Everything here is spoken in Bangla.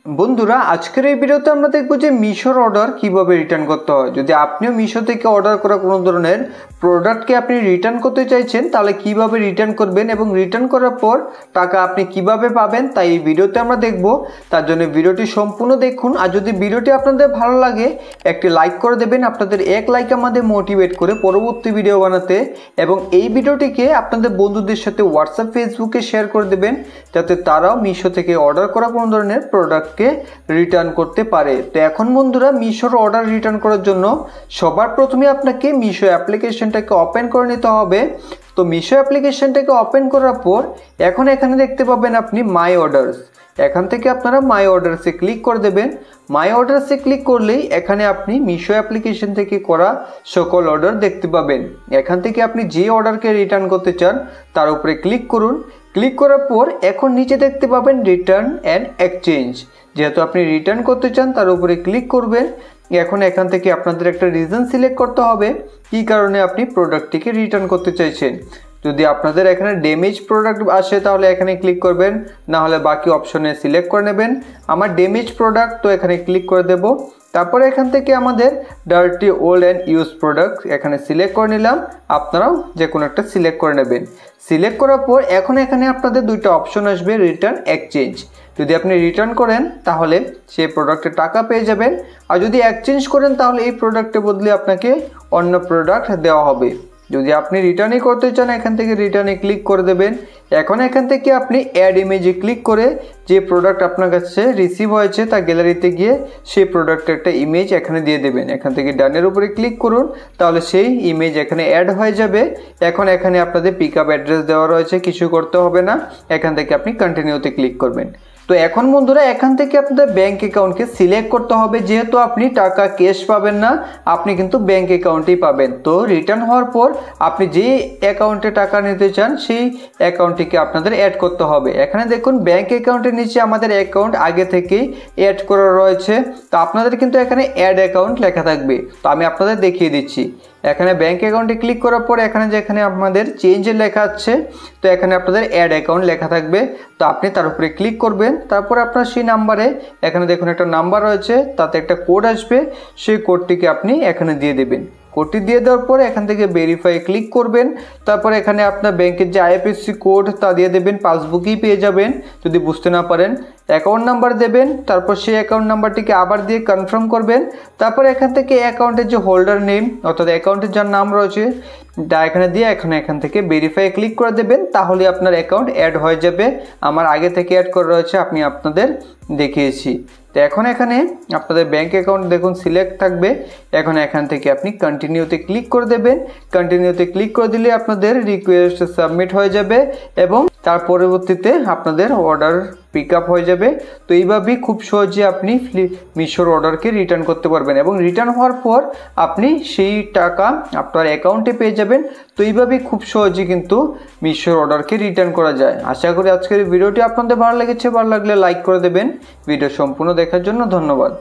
বন্ধুরা আজকের এই ভিডিওতে আমরা দেখব যে মিশোর অর্ডার কিভাবে রিটার্ন করতে হয়। যদি আপনিও মিশো থেকে অর্ডার করা কোনো ধরনের প্রোডাক্টকে আপনি রিটার্ন করতে চাইছেন তাহলে কিভাবে রিটার্ন করবেন এবং রিটার্ন করার পর টাকা আপনি কিভাবে পাবেন তাই এই ভিডিওতে আমরা দেখব। তার জন্য ভিডিওটি সম্পূর্ণ দেখুন। আর যদি ভিডিওটি আপনাদের ভালো লাগে একটি লাইক করে দেবেন। আপনাদের এক লাইক আমাদের মোটিভেট করে পরবর্তী ভিডিও বানাতে, এবং এই ভিডিওটিকে আপনাদের বন্ধুদের সাথে হোয়াটসঅ্যাপ ফেসবুকে শেয়ার করে দেবেন যাতে তারাও মিশো থেকে অর্ডার করা কোনো ধরনের প্রোডাক্ট রিটার্ন করতে পারে। তো এখন বন্ধুরা মিশোর অর্ডার রিটার্ন করার জন্য সবার প্রথমে আপনাকে মিশো অ্যাপ্লিকেশনটাকে ওপেন করে নিতে হবে। তো মিশো অ্যাপ্লিকেশনটাকে ওপেন করার পর এখন এখানে দেখতে পাবেন আপনি মাই অর্ডারস। এখান থেকে আপনারা মাই অর্ডারসে ক্লিক করে দেবেন। মাই অর্ডারসে ক্লিক করলেই এখানে আপনি মিশো অ্যাপ্লিকেশন থেকে করা সকল অর্ডার দেখতে পাবেন। এখান থেকে আপনি যে অর্ডারকে রিটার্ন করতে চান তার উপরে ক্লিক করুন। ক্লিক করার পর এখন নিচে দেখতে পাবেন রিটার্ন অ্যান্ড এক্সচেঞ্জ। যেহেতু আপনি রিটার্ন করতে চান তার উপরে ক্লিক করবেন। এখন এখান থেকে আপনাদের একটা রিজন সিলেক্ট করতে হবে কী কারণে আপনি প্রোডাক্টটিকে রিটার্ন করতে চাইছেন। যদি আপনাদের এখানে ড্যামেজ প্রোডাক্ট আসে তাহলে এখানে ক্লিক করবেন, না হলে বাকি অপশনে সিলেক্ট করে নেবেন। আমার ড্যামেজ প্রোডাক্ট, তো এখানে ক্লিক করে দেব। তারপরে এখান থেকে আমাদের dirty old and use product এখানে সিলেক্ট করে নিলাম। আপনারাও যে কোনো একটা সিলেক্ট করে নেবেন। সিলেক্ট করার পর এখন এখানে আপনাদের দুইটা অপশন আসবে, রিটার্ন এক্সচেঞ্জ। যদি আপনি রিটার্ন করেন তাহলে সেই প্রোডাক্টের টাকা পেয়ে যাবেন, আর যদি এক্সচেঞ্জ করেন তাহলে এই প্রোডাক্টের বদলে আপনাকে অন্য প্রোডাক্ট দেওয়া হবে। যদি আপনি রিটার্নই করতে চান এখান থেকে রিটার্নে ক্লিক করে দেবেন। এখন এখান থেকে আপনি অ্যাড ইমেজে ক্লিক করে যে প্রোডাক্ট আপনার কাছে রিসিভ হয়েছে তা গ্যালারিতে গিয়ে সেই প্রোডাক্টের একটা ইমেজ এখানে দিয়ে দেবেন। এখান থেকে ডানের উপরে ক্লিক করুন, তাহলে সেই ইমেজ এখানে অ্যাড হয়ে যাবে। এখন এখানে আপনাদের পিক আপ অ্যাড্রেস দেওয়া রয়েছে, কিছু করতে হবে না। এখান থেকে আপনি কন্টিনিউতে ক্লিক করবেন। তো এখন বন্ধুরা এখান থেকে আপনাদের ব্যাঙ্ক অ্যাকাউন্টকে সিলেক্ট করতে হবে। যেহেতু আপনি টাকা ক্যাশ পাবেন না, আপনি কিন্তু ব্যাঙ্ক অ্যাকাউন্টেই পাবেন। তো রিটার্ন হওয়ার পর আপনি যে অ্যাকাউন্টে টাকা নিতে চান সেই অ্যাকাউন্টটিকে আপনাদের অ্যাড করতে হবে। এখানে দেখুন ব্যাঙ্ক অ্যাকাউন্টের নিচে আমাদের অ্যাকাউন্ট আগে থেকেই অ্যাড করা রয়েছে। তো আপনাদের কিন্তু এখানে অ্যাড অ্যাকাউন্ট লেখা থাকবে। তো আমি আপনাদের দেখিয়ে দিচ্ছি। এখানে ব্যাঙ্ক অ্যাকাউন্টে ক্লিক করার পর এখানে যেখানে আপনাদের চেঞ্জের লেখা আছে, তো এখানে আপনাদের অ্যাড অ্যাকাউন্ট লেখা থাকবে। তো আপনি তার উপরে ক্লিক করবেন। তারপর আপনার সেই নাম্বারে এখানে দেখুন একটা নাম্বার রয়েছে, তাতে একটা কোড আসবে, সেই কোডটিকে আপনি এখানে দিয়ে দেবেন। কোডটি দিয়ে দেওয়ার পরে এখান থেকে ভেরিফাই ক্লিক করবেন। তারপর এখানে আপনার ব্যাংকের যে আইএফএসসি কোড তা দিয়ে দেবেন, পাসবুকেই পেয়ে যাবেন। যদি বুঝতে না পারেন অ্যাকাউন্ট নাম্বার দেবেন, তারপর সেই অ্যাকাউন্ট নাম্বারটিকে আবার দিয়ে কনফার্ম করবেন। তারপর এখান থেকে অ্যাকাউন্টের যে হোল্ডার নেম অর্থাৎ অ্যাকাউন্টের যার নাম রয়েছে তা এখানে দিয়ে এখান থেকে ভেরিফাই ক্লিক করে দেবেন, তাহলে আপনার অ্যাকাউন্ট অ্যাড হয়ে যাবে। আমার আগে থেকে অ্যাড করা রয়েছে, আমি আপনাদের দেখিয়েছি। তো এখন এখানে আপনাদের ব্যাঙ্ক অ্যাকাউন্ট দেখুন সিলেক্ট থাকবে। এখন এখান থেকে আপনি কন্টিনিউতে ক্লিক করে দেবেন। কন্টিনিউতে ক্লিক করে দিলে আপনাদের রিকোয়েস্ট সাবমিট হয়ে যাবে এবং তার পরবর্তীতে আপনাদের অর্ডার পিক আপ হয়ে যাবে। তো এইভাবেই খুব সহজে আপনি মিশোর অর্ডারকে রিটার্ন করতে পারবেন এবং রিটার্ন হওয়ার পর আপনি সেই টাকা আপনার অ্যাকাউন্টে পেয়ে যাবেন। তো এইভাবেই খুব সহজে কিন্তু মিশোর অর্ডারকে রিটার্ন করা যায়। আশা করি আজকের ভিডিওটি আপনাদের ভালো লেগেছে। ভালো লাগলে লাইক করে দেবেন। ভিডিও সম্পূর্ণ দেখার জন্য ধন্যবাদ।